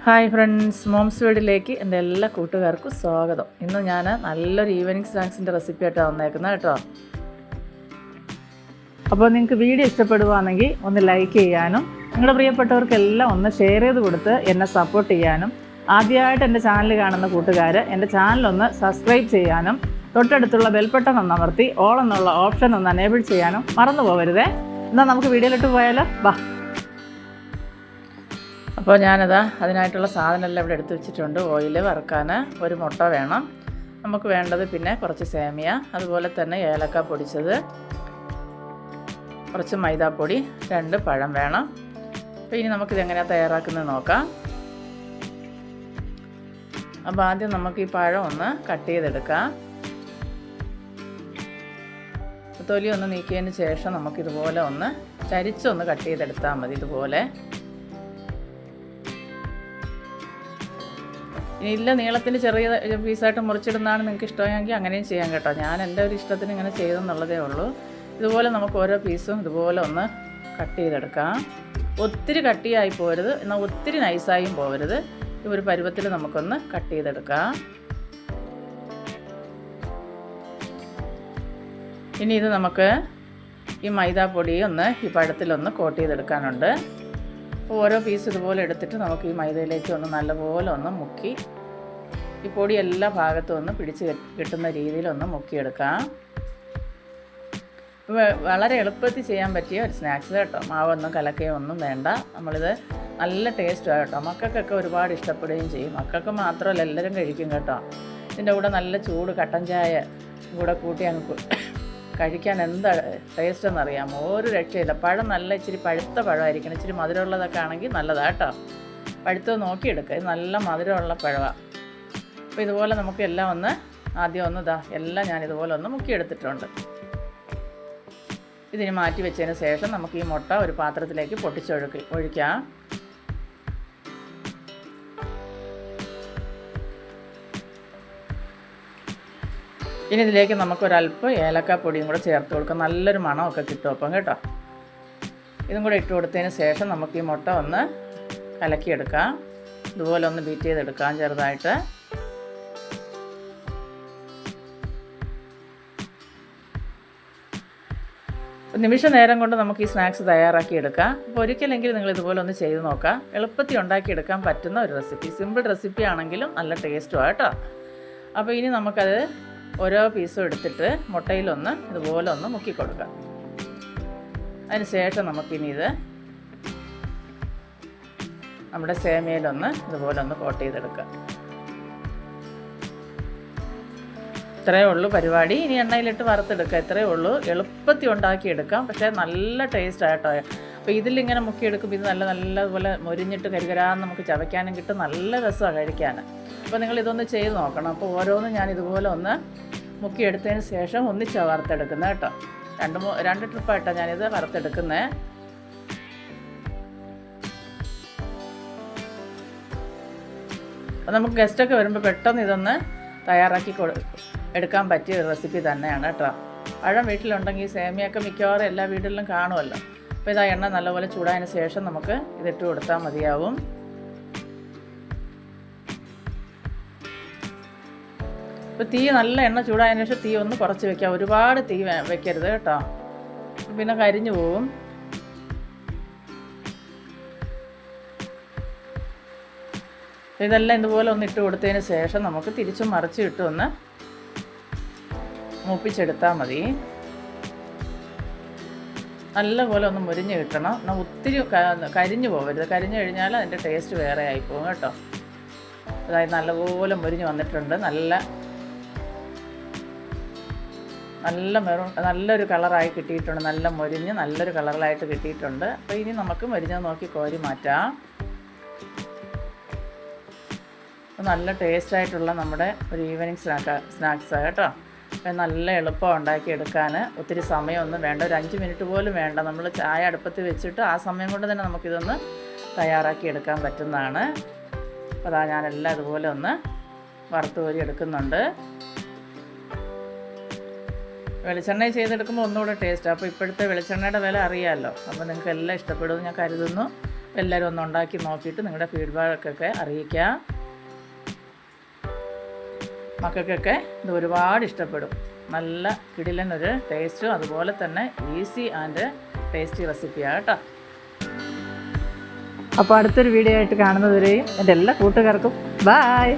Hi friends, moms വീഡിയോയിലേക്ക് എൻ്റെ എല്ലാ കൂട്ടുകാർക്കും സ്വാഗതം. ഇന്ന് ഞാൻ നല്ലൊരു ഈവനിങ് സ്നാക്സിൻ്റെ റെസിപ്പി ആയിട്ടാണ് വന്നേക്കുന്നത് കേട്ടോ. അപ്പോൾ നിങ്ങൾക്ക് വീഡിയോ ഇഷ്ടപ്പെടുകയാണെങ്കിൽ ഒന്ന് ലൈക്ക് ചെയ്യാനും നിങ്ങളുടെ പ്രിയപ്പെട്ടവർക്കെല്ലാം ഒന്ന് ഷെയർ ചെയ്ത് കൊടുത്ത് എന്നെ സപ്പോർട്ട് ചെയ്യാനും, ആദ്യമായിട്ട് എൻ്റെ ചാനൽ കാണുന്ന കൂട്ടുകാർ എൻ്റെ ചാനലൊന്ന് സബ്സ്ക്രൈബ് ചെയ്യാനും, തൊട്ടടുത്തുള്ള ബെൽ ബട്ടൺ ഒന്ന് അമർത്തി ഓൾ എന്നുള്ള ഓപ്ഷൻ ഒന്ന് എനേബിൾ ചെയ്യാനും മറന്നു പോകരുതേ. എന്നാൽ നമുക്ക് വീഡിയോയിലോട്ട് പോയാലോ, വാ. അപ്പോൾ അതിനായിട്ടുള്ള സാധനമെല്ലാം ഇവിടെ എടുത്ത് വെച്ചിട്ടുണ്ട്. ഓയിൽ വറുക്കാൻ ഒരു മുട്ട വേണം. നമുക്ക് വേണ്ടത് പിന്നെ കുറച്ച് സേമിയ, അതുപോലെ തന്നെ ഏലക്ക പൊടിച്ചത്, കുറച്ച് മൈദാപ്പൊടി, 2 പഴം വേണം. അപ്പോൾ ഇനി നമുക്കിത് എങ്ങനെയാണ് തയ്യാറാക്കുന്നത് നോക്കാം. അപ്പോൾ ആദ്യം നമുക്ക് ഈ പഴം ഒന്ന് കട്ട് ചെയ്തെടുക്കാം. തൊലി ഒന്ന് നീക്കിയതിന് ശേഷം നമുക്കിതുപോലെ ഒന്ന് ചരിച്ചൊന്ന് കട്ട് ചെയ്തെടുത്താൽ മതി. ഇതുപോലെ ഇനി ഇല്ല നീളത്തിന് ചെറിയ പീസായിട്ട് മുറിച്ചിടുന്നതാണ് നിങ്ങൾക്ക് ഇഷ്ടമെങ്കിൽ അങ്ങനെയും ചെയ്യാം കേട്ടോ. ഞാൻ എൻ്റെ ഒരു ഇഷ്ടത്തിന് ഇങ്ങനെ ചെയ്തെന്നുള്ളതേ ഉള്ളൂ. ഇതുപോലെ നമുക്ക് ഓരോ പീസും ഇതുപോലെ ഒന്ന് കട്ട് ചെയ്തെടുക്കാം. ഒത്തിരി കട്ടിയായി പോരുത്, എന്നാൽ ഒത്തിരി നൈസായും പോകരുത്. ഈ ഒരു പരുവത്തിൽ നമുക്കൊന്ന് കട്ട് ചെയ്തെടുക്കാം. ഇനി ഇത് നമുക്ക് ഈ മൈദാപ്പൊടി ഒന്ന് ഈ പഴത്തിലൊന്ന് കോട്ട് ചെയ്തെടുക്കാനുണ്ട്. ഓരോ പീസ് ഇതുപോലെ എടുത്തിട്ട് നമുക്ക് ഈ മൈദയിലേക്ക് ഒന്ന് നല്ലപോലെ ഒന്ന് മുക്കി ഈ പൊടി എല്ലാ ഭാഗത്തും ഒന്ന് പിടിച്ച് കിട്ടുന്ന രീതിയിലൊന്ന് മുക്കിയെടുക്കാം. വളരെ എളുപ്പത്തിൽ ചെയ്യാൻ പറ്റിയ ഒരു സ്നാക്സ് കേട്ടോ. മാവൊന്നും കലക്കുകയോ ഒന്നും വേണ്ട. നമ്മളിത് നല്ല ടേസ്റ്റാണ് കേട്ടോ. മക്കൾക്കൊക്കെ ഒരുപാട് ഇഷ്ടപ്പെടുകയും ചെയ്യും. മക്കൾക്ക് മാത്രമല്ല, എല്ലാവരും കഴിക്കും കേട്ടോ. ഇതിൻ്റെ കൂടെ നല്ല ചൂട് കട്ടൻ ചായ കൂടെ കൂട്ടി അങ്ങ് കഴിക്കാൻ എന്താ ടേസ്റ്റ് എന്നറിയാമോ? ഒരു രക്ഷയില്ല. പഴം നല്ല ഇച്ചിരി പഴുത്ത പഴമായിരിക്കണം. ഇച്ചിരി മധുരമുള്ളതൊക്കെ ആണെങ്കിൽ നല്ലതാണ് കേട്ടോ. പഴുത്തത് നോക്കിയെടുക്കുക. ഇത് നല്ല മധുരമുള്ള പഴമാണ്. അപ്പോൾ ഇതുപോലെ നമുക്ക് എല്ലാം ഒന്ന് ആദ്യം ഒന്ന് എല്ലാം ഞാനിതുപോലെ ഒന്ന് മുക്കിയെടുത്തിട്ടുണ്ട്. ഇതിന് മാറ്റി വെച്ചതിന് ശേഷം നമുക്ക് ഈ മുട്ട ഒരു പാത്രത്തിലേക്ക് ഒഴിക്കാം. ഇനി ഇതിലേക്ക് നമുക്കൊരല്പം ഏലക്കാപ്പൊടിയും കൂടെ ചേർത്ത് കൊടുക്കാം. നല്ലൊരു മണമൊക്കെ കിട്ടും അപ്പം കേട്ടോ. ഇതും കൂടെ ഇട്ട് കൊടുത്തതിന് ശേഷം നമുക്ക് ഈ മുട്ട ഒന്ന് കലക്കിയെടുക്കാം. ഇതുപോലെ ഒന്ന് ബീറ്റ് ചെയ്തെടുക്കാം ചെറുതായിട്ട്. നിമിഷ നേരം കൊണ്ട് നമുക്ക് ഈ സ്നാക്സ് തയ്യാറാക്കി എടുക്കാം. അപ്പോൾ ഒരിക്കലെങ്കിലും നിങ്ങൾ ഇതുപോലെ ഒന്ന് ചെയ്ത് നോക്കാം. എളുപ്പത്തിൽ ഉണ്ടാക്കിയെടുക്കാൻ പറ്റുന്ന ഒരു റെസിപ്പി, സിമ്പിൾ റെസിപ്പി ആണെങ്കിലും നല്ല ടേസ്റ്റുമാണ് കേട്ടോ. അപ്പോൾ ഇനി നമുക്കത് ഓരോ പീസും എടുത്തിട്ട് മുട്ടയിലൊന്ന് ഇതുപോലെ ഒന്ന് മുക്കി കൊടുക്കാം. അതിന് ശേഷം നമുക്കിനി ഇത് നമ്മുടെ സേമിയയിലൊന്ന് ഇതുപോലെ ഒന്ന് കോട്ട് ചെയ്തെടുക്കാം. ഇത്രയേ ഉള്ളൂ പരിപാടി. ഇനി എണ്ണയിലിട്ട് വറുത്തെടുക്കുക. ഇത്രയേ ഉള്ളൂ. എളുപ്പത്തിൽ ഉണ്ടാക്കിയെടുക്കാം. പക്ഷേ നല്ല ടേസ്റ്റ് ആയിട്ടോ. അപ്പോൾ ഇതിലിങ്ങനെ മുക്കിയെടുക്കുമ്പോൾ ഇത് നല്ലതുപോലെ മൊരിഞ്ഞിട്ട് കരികരാന്ന് നമുക്ക് ചവയ്ക്കാനും കിട്ടും. നല്ല രസമാണ് കഴിക്കാൻ. അപ്പോൾ നിങ്ങൾ ഇതൊന്ന് ചെയ്ത് നോക്കണം. അപ്പോൾ ഓരോന്നും ഞാൻ ഇതുപോലെ ഒന്ന് മുക്കിയെടുത്തതിന് ശേഷം ഒന്നിച്ചാണ് വറുത്തെടുക്കുന്നത് കേട്ടോ. രണ്ട് ട്രിപ്പായിട്ടാണ് ഞാനിത് വറുത്തെടുക്കുന്നത്. അപ്പോൾ നമുക്ക് ഗസ്റ്റൊക്കെ വരുമ്പോൾ പെട്ടെന്ന് ഇതൊന്ന് തയ്യാറാക്കി എടുക്കാൻ പറ്റിയ ഒരു റെസിപ്പി തന്നെയാണ് കേട്ടോ. പഴം വീട്ടിലുണ്ടെങ്കിൽ സേമിയൊക്കെ മിക്കവാറും എല്ലാ വീടുകളിലും കാണുമല്ലോ. അപ്പോൾ ഇതാ എണ്ണ നല്ലപോലെ ചൂടായതിന് ശേഷം നമുക്ക് ഇതിട്ട് കൊടുത്താൽ മതിയാവും. ഇപ്പോൾ തീ നല്ല എണ്ണ ചൂടായതിനു ശേഷം തീ ഒന്ന് കുറച്ച് വെക്കാം. ഒരുപാട് തീ വെക്കരുത് കേട്ടോ, പിന്നെ കരിഞ്ഞു പോവും. ഇതെല്ലാം ഇതുപോലെ ഒന്ന് ഇട്ട് കൊടുത്തതിന് ശേഷം നമുക്ക് തിരിച്ചും മറിച്ചും ഇട്ട് ഒന്ന് മൂപ്പിച്ചെടുത്താൽ മതി. നല്ലപോലെ ഒന്ന് മുരിഞ്ഞ് കിട്ടണം. എന്നാൽ ഒത്തിരി കരിഞ്ഞു പോകരുത്. കരിഞ്ഞു കഴിഞ്ഞാൽ അതിൻ്റെ ടേസ്റ്റ് വേറെ ആയിപ്പോകും കേട്ടോ. അതായത് നല്ലപോലെ മുരിഞ്ഞ് വന്നിട്ടുണ്ട്. നല്ലൊരു കളറായി കിട്ടിയിട്ടുണ്ട്. നല്ല മൊരിഞ്ഞ് നല്ലൊരു കളറിലായിട്ട് കിട്ടിയിട്ടുണ്ട്. അപ്പോൾ ഇനി നമുക്ക് മൊരിഞ്ഞത് നോക്കി കോരി മാറ്റാം. നല്ല ടേസ്റ്റായിട്ടുള്ള നമ്മുടെ ഒരു ഈവനിങ് സ്നാക്സാണ് കേട്ടോ. അപ്പം നല്ല എളുപ്പം ഉണ്ടാക്കിയെടുക്കാൻ. ഒത്തിരി സമയമൊന്നും വേണ്ട. ഒരു 5 മിനിറ്റ് പോലും വേണ്ട. നമ്മൾ ചായ അടുപ്പത്ത് വെച്ചിട്ട് ആ സമയം കൊണ്ട് തന്നെ നമുക്കിതൊന്ന് തയ്യാറാക്കി എടുക്കാൻ പറ്റുന്നതാണ്. അപ്പോൾ അതാ ഞാനെല്ലാം അതുപോലെ ഒന്ന് വറുത്ത് കോരി എടുക്കുന്നുണ്ട്. വെളിച്ചെണ്ണ ചെയ്തെടുക്കുമ്പോൾ ഒന്നുകൂടെ ടേസ്റ്റാണ്. അപ്പോൾ ഇപ്പോഴത്തെ വെളിച്ചെണ്ണയുടെ വില അറിയാമല്ലോ. അപ്പോൾ നിങ്ങൾക്ക് എല്ലാം ഇഷ്ടപ്പെടുമെന്ന് ഞാൻ കരുതുന്നു. എല്ലാവരും ഒന്ന് ഉണ്ടാക്കി നോക്കിയിട്ട് നിങ്ങളുടെ ഫീഡ്ബാക്കൊക്കെ അറിയിക്കുക. മക്കൾക്കൊക്കെ ഇത് ഒരുപാട് ഇഷ്ടപ്പെടും. നല്ല കിടിലനൊരു ടേസ്റ്റും അതുപോലെ തന്നെ ഈസി ആൻഡ് ടേസ്റ്റി റെസിപ്പിയാണ് കേട്ടോ. അപ്പോൾ അടുത്തൊരു വീഡിയോ ആയിട്ട് കാണുന്നതുവരെയും എൻ്റെ എല്ലാ കൂട്ടുകാർക്കും ബായ്.